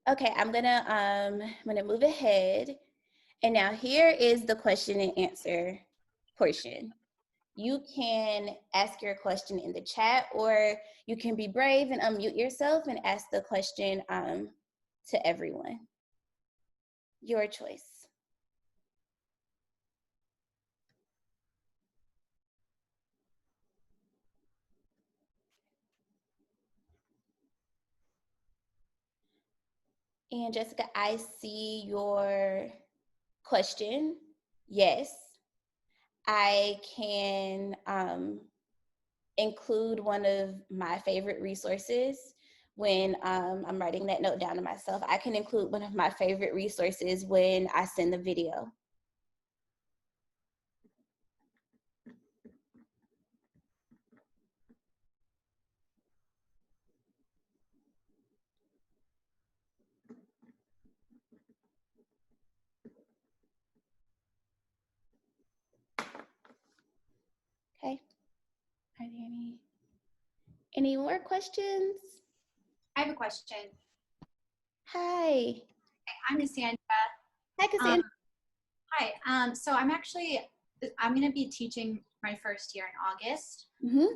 Okay, I'm gonna move ahead. And now here is the question and answer portion. You can ask your question in the chat, or you can be brave and unmute yourself and ask the question to everyone. Your choice. And Jessica, I see your question. Yes, I can include one of my favorite resources when I'm writing that note down to myself. I can include one of my favorite resources when I send the video. Okay. Are there any more questions?
I have a question.
Hi.
I'm Cassandra.
Hi, Cassandra.
Hi. So I'm going to be teaching my first year in August.
Mm-hmm.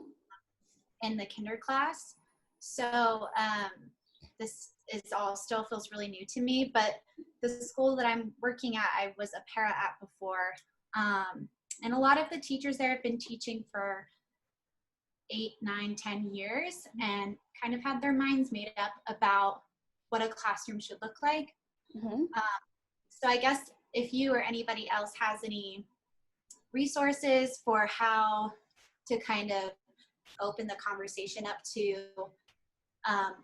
in the kinder class. So this is all still feels really new to me, but the school that I'm working at, I was a para at before. And a lot of the teachers there have been teaching for 8, 9, 10 years and kind of had their minds made up about what a classroom should look like. So I guess if you or anybody else has any resources for how to kind of open the conversation up to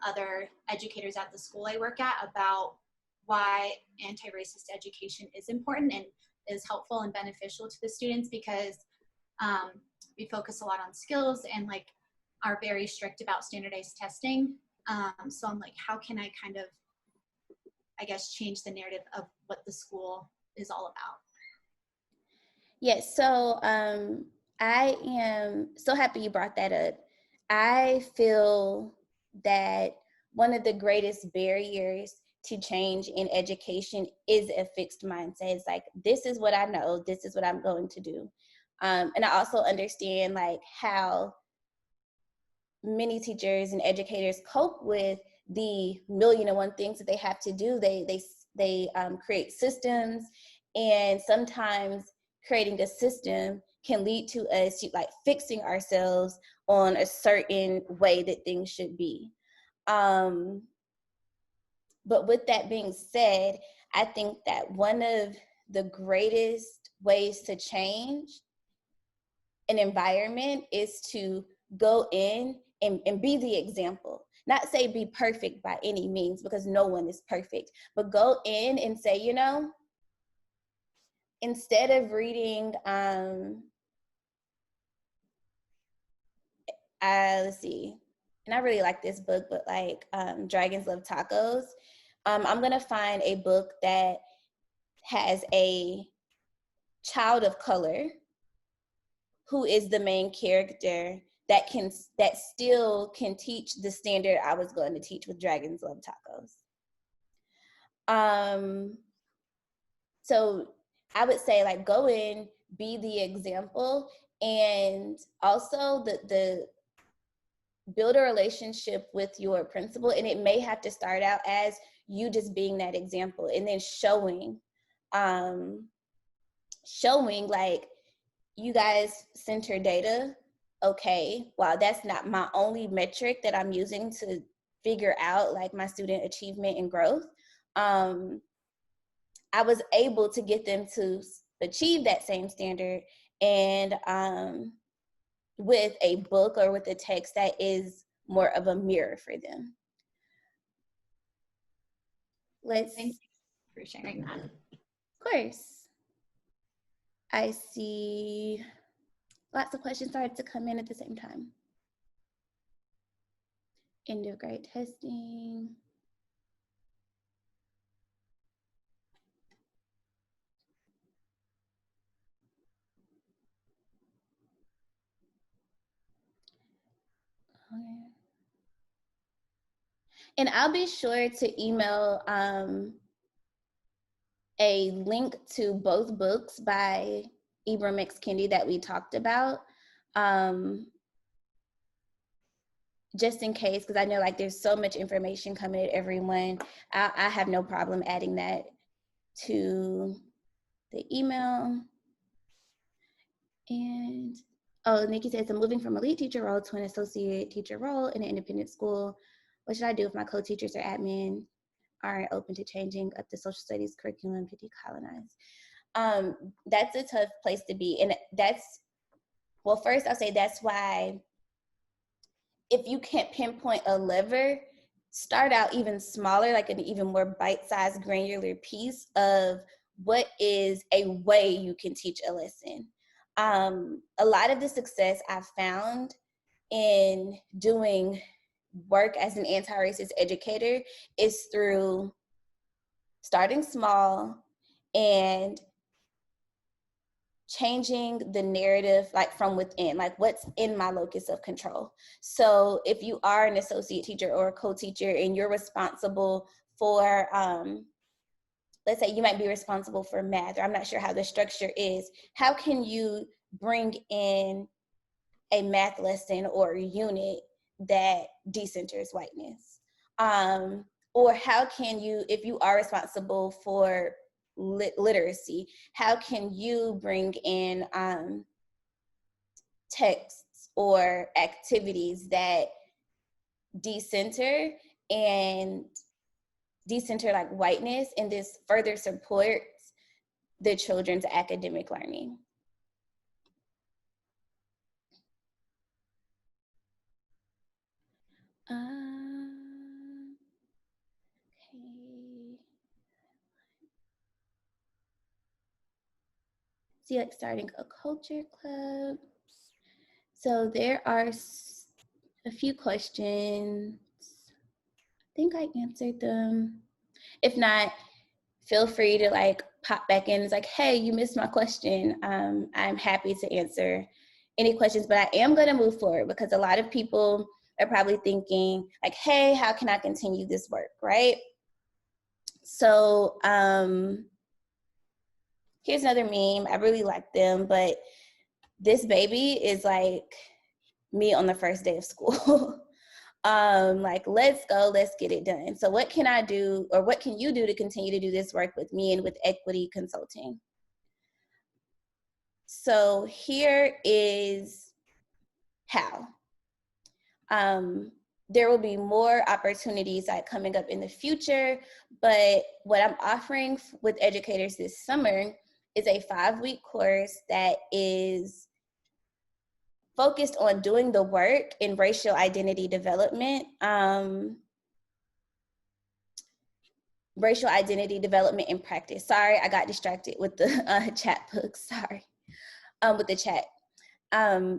other educators at the school I work at about why anti-racist education is important and is helpful and beneficial to the students, because we focus a lot on skills and like are very strict about standardized testing. So I'm like, how can I kind of, I guess, change the narrative of what the school is all about?
Yes, so I am so happy you brought that up. I feel that one of the greatest barriers to change in education is a fixed mindset. It's like, this is what I know, this is what I'm going to do. And I also understand like how many teachers and educators cope with the million and one things that they have to do. They create systems, and sometimes creating a system can lead to us like fixing ourselves on a certain way that things should be. But with that being said, I think that one of the greatest ways to change an environment is to go in and be the example. Not say be perfect by any means, because no one is perfect, but go in and say, you know, instead of reading, let's see, and I really like this book, but like Dragons Love Tacos, I'm gonna find a book that has a child of color who is the main character that still can teach the standard I was going to teach with Dragons Love Tacos. So I would say like go in, be the example, and also the build a relationship with your principal. And it may have to start out as you just being that example, and then showing like, you guys center data. Okay, wow, that's not my only metric that I'm using to figure out like my student achievement and growth. I was able to get them to achieve that same standard, and with a book or with a text that is more of a mirror for them.
Thank you for sharing that.
Of course. I see lots of questions started to come in at the same time. End of grade testing. Okay. And I'll be sure to email a link to both books by Ibram X. Kendi that we talked about, just in case, because I know like there's so much information coming at everyone. I have no problem adding that to the email. And oh, Nikki says, I'm moving from a lead teacher role to an associate teacher role in an independent school. What should I do if my co-teachers or admin aren't open to changing up the social studies curriculum to decolonize? That's a tough place to be. And well, first I'll say that's why if you can't pinpoint a lever, start out even smaller, like an even more bite-sized granular piece of what is a way you can teach a lesson. A lot of the success I've found in doing work as an anti-racist educator is through starting small and changing the narrative like from within, like what's in my locus of control. So if you are an associate teacher or a co-teacher and you're responsible for, let's say you might be responsible for math, or I'm not sure how the structure is, how can you bring in a math lesson or a unit that decenters whiteness? Or how can you, if you are responsible for literacy, how can you bring in texts or activities that decenter like whiteness, and this further supports the children's academic learning? Okay. See, like starting a culture club. So there are a few questions. I think I answered them. If not, feel free to like pop back in. It's like, hey, you missed my question. I'm happy to answer any questions, but I am going to move forward because a lot of people are probably thinking like, hey, how can I continue this work, right? So here's another meme. I really like them, but this baby is like me on the first day of school. Like, let's go, let's get it done. So what can I do, or what can you do to continue to do this work with me and with Equity Consulting? So here is how. There will be more opportunities like coming up in the future, but what I'm offering with educators this summer is a 5-week course that is focused on doing the work in racial identity development, racial identity development in practice. Sorry, I got distracted with the chat book, sorry, with the chat.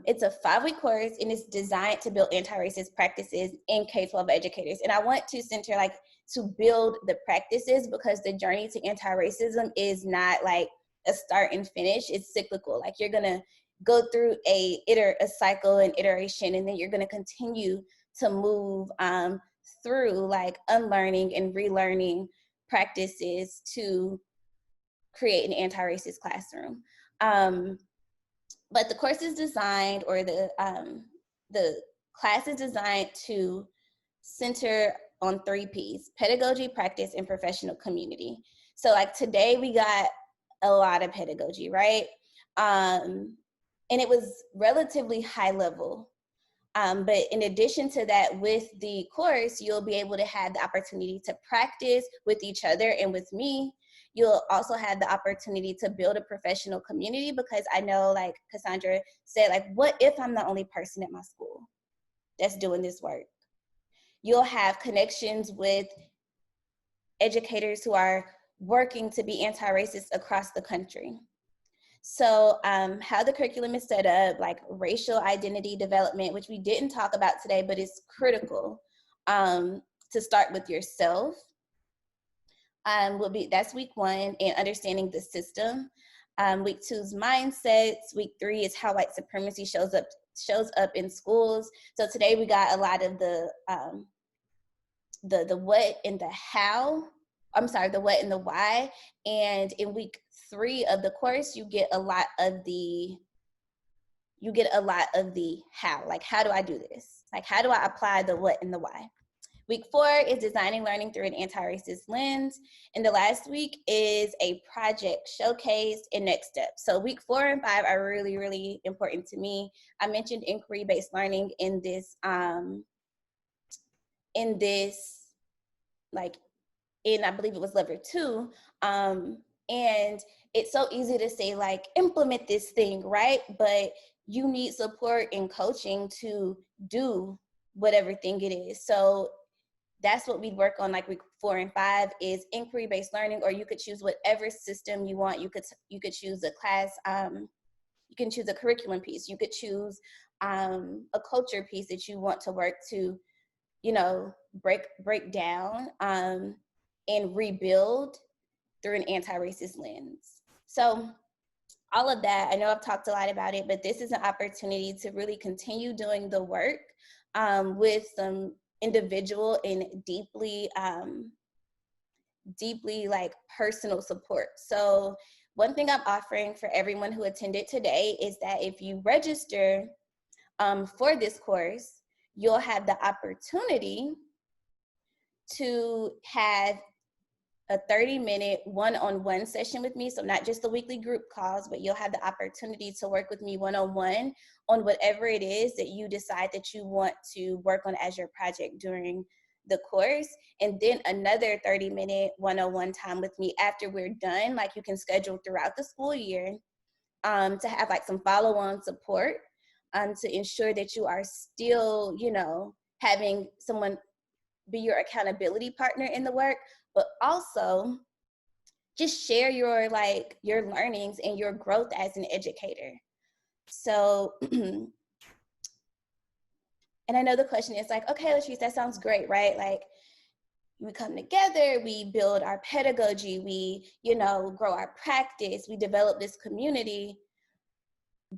It's a 5-week course and it's designed to build anti-racist practices in K-12 educators. And I want to center like to build the practices, because the journey to anti-racism is not like a start and finish, it's cyclical. Like you're gonna go through a cycle and iteration, and then you're gonna continue to move through like unlearning and relearning practices to create an anti-racist classroom. But the course is designed, or the class is designed to center on 3 Ps: pedagogy, practice, and professional community. So like today we got a lot of pedagogy, right? And it was relatively high level. But in addition to that, with the course, you'll be able to have the opportunity to practice with each other and with me. You'll also have the opportunity to build a professional community, because I know, like Cassandra said, like, what if I'm the only person at my school that's doing this work? You'll have connections with educators who are working to be anti-racist across the country. So how the curriculum is set up, like racial identity development, which we didn't talk about today, but it's critical to start with yourself. That's week 1, and understanding the system. Week 2 is mindsets. Week 3 is how white supremacy shows up in schools. So today we got a lot of the what and the how. I'm sorry, the what and the why. And in week 3 of the course, you get a lot of the how. Like, how do I do this? Like, how do I apply the what and the why? Week 4 is designing learning through an anti-racist lens. And the last week is a project showcase and next steps. So week 4 and 5 are really, really important to me. I mentioned inquiry-based learning in this, like, in, I believe it was level 2. And it's so easy to say, like, implement this thing, right? But you need support and coaching to do whatever thing it is. So that's what we'd work on, like week 4 and 5 is inquiry-based learning, or you could choose whatever system you want. You could choose a class, you can choose a curriculum piece, you could choose a culture piece that you want to work to, break down and rebuild through an anti-racist lens. So all of that, I know I've talked a lot about it, but this is an opportunity to really continue doing the work with some individual and deeply like personal support. So one thing I'm offering for everyone who attended today is that if you register for this course, you'll have the opportunity to have a 30-minute one-on-one session with me. So not just the weekly group calls, but you'll have the opportunity to work with me one-on-one on whatever it is that you decide that you want to work on as your project during the course. And then another 30-minute one-on-one time with me after we're done, like you can schedule throughout the school year, to have like some follow-on support, to ensure that you are still, you know, having someone be your accountability partner in the work, but also just share your learnings and your growth as an educator. So, and I know the question is like, okay, LaTrice, that sounds great, right? Like, we come together, we build our pedagogy, we, you know, grow our practice, we develop this community.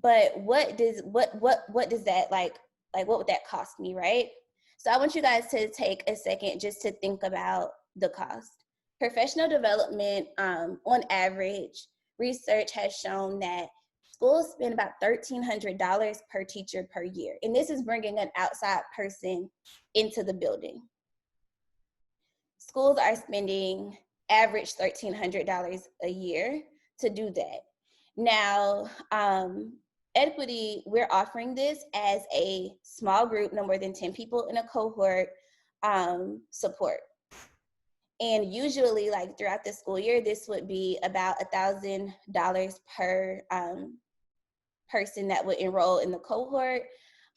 But what does that like what would that cost me, right? So I want you guys to take a second just to think about the cost. Professional development, on average, research has shown that schools spend about $1,300 per teacher per year. And this is bringing an outside person into the building. Schools are spending average $1,300 a year to do that. Now, EDquity, we're offering this as a small group, no more than 10 people in a cohort, support. And usually, like throughout the school year, this would be about $1,000 per person that would enroll in the cohort.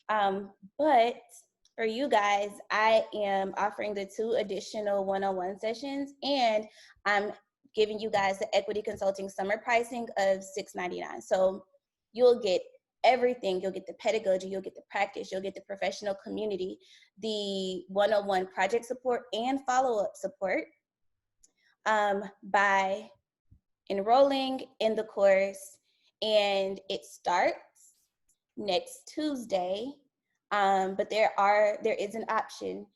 But for you guys, I am offering the 2 additional one-on-one sessions, and I'm giving you guys the EDquity Consulting summer pricing of $6.99. So you'll get everything. You'll get the pedagogy, you'll get the practice, you'll get the professional community, the one-on-one project support and follow-up support, by enrolling in the course. And it starts next Tuesday, but there is an option.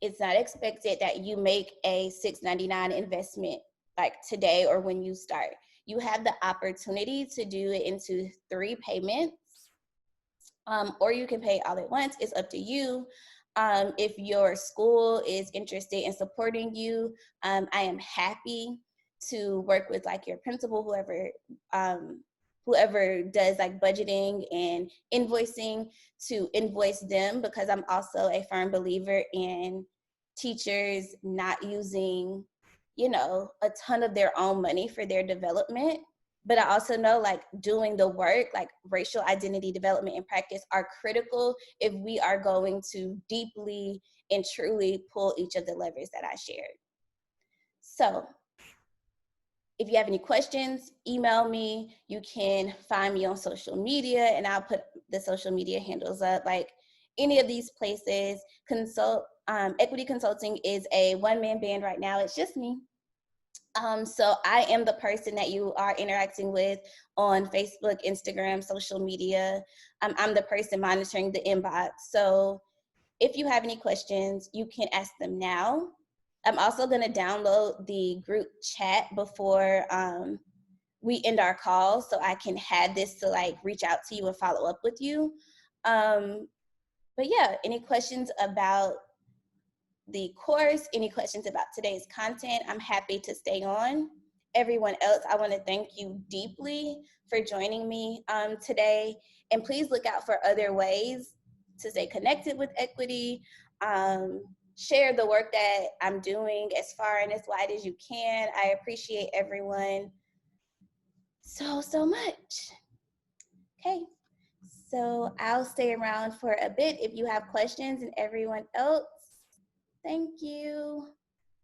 It's not expected that you make a $6.99 investment like today or when you start. You have the opportunity to do it into 3 payments, or you can pay all at once. It's up to you. If your school is interested in supporting you, I am happy to work with like your principal, whoever does like budgeting and invoicing, to invoice them, because I'm also a firm believer in teachers not using, you know, a ton of their own money for their development. But I also know like doing the work, like racial identity development and practice, are critical if we are going to deeply and truly pull each of the levers that I shared. So if you have any questions, email me. You can find me on social media, and I'll put the social media handles up. Like any of these places. EDquity Consulting is a one-man band right now. It's just me. So I am the person that you are interacting with on Facebook, Instagram, social media. I'm the person monitoring the inbox. So if you have any questions, you can ask them now. I'm also going to download the group chat before we end our call, so I can have this to like reach out to you and follow up with you. But yeah, any questions about the course, any questions about today's content, I'm happy to stay on. Everyone else, I want to thank you deeply for joining me today. And please look out for other ways to stay connected with EDquity. Share the work that I'm doing as far and as wide as you can. I appreciate everyone so much. Okay, so I'll stay around for a bit if you have questions, and everyone else, thank you.